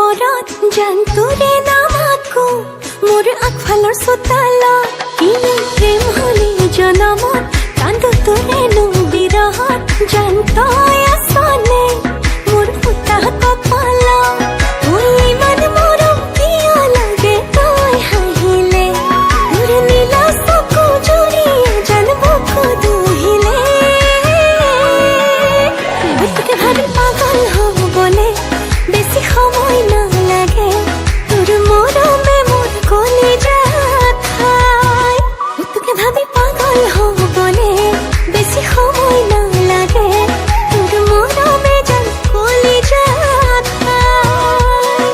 ওপৰত জানতুৰে নামাকো মোৰ আগফালৰ চোতালত কিনো প্ৰেম হলি জনমত কান্দো তোৰে বিৰহত জান তই আছনে মোৰ ফুটা কপালত মই ইমান মৰম কিয় লাগে তই হাঁহিলে মোৰ নীলা চকু জুৰিয়ে জান বুকু দুহিলে তোকে ভাবি পাগল হ'বলে বেছি সময় নালাগে তোৰ মৰমে মোৰ কলিজাত খায় তোকে ভাবি পাগল হ'বলে বেছি সময় নালাগে তোৰ মৰমে যেন কলিজাত খায়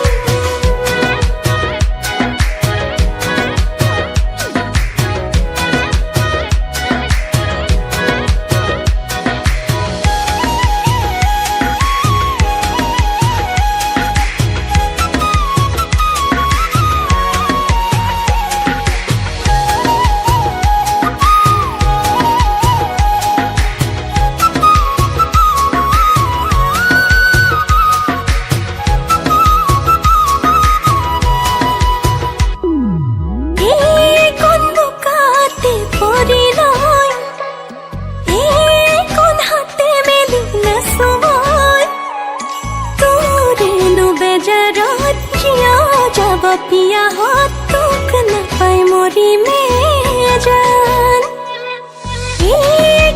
पिया हो तुक न पाए मोरी में जान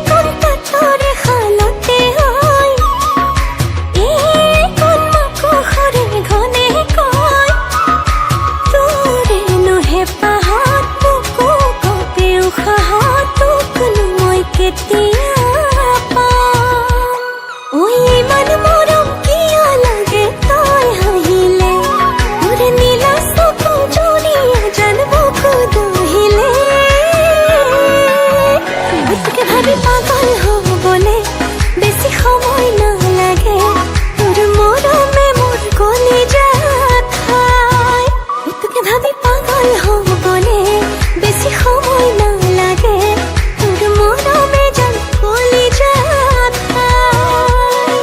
कौन तोरे हालते होय कौन मको हरे घने कय तोरे नुहे पाहत मुको कपे उखाहत तुक नु মই केतिया पाम ओय मन मोरम किया लागे तोय हाहिले তোরে নীলা চকু জুৰিয়ে জান বুকু দুহিলে তোকে ভাবি পাগল হ'বলে বেছি সময় নালাগে তোৰ মৰমে মোৰ কলিজাত খায় তোকে ভাবি পাগল হ'বলে বেছি সময় নালাগে তোৰ মৰমে যেন কলিজাত খায়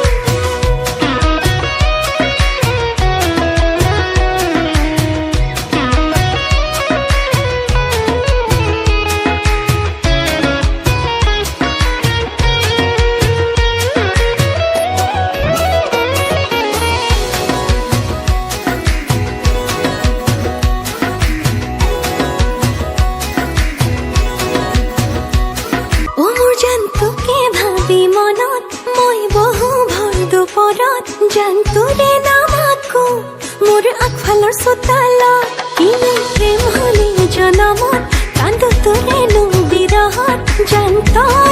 তোকে ভাবি মনত মই বহু ভৰ দুপৰত জানতুৰে নামাকো মোৰ আগফালৰ চোতালত কিনো প্ৰেম হলি জনমত কান্দো তোৰে বিৰহত জান তই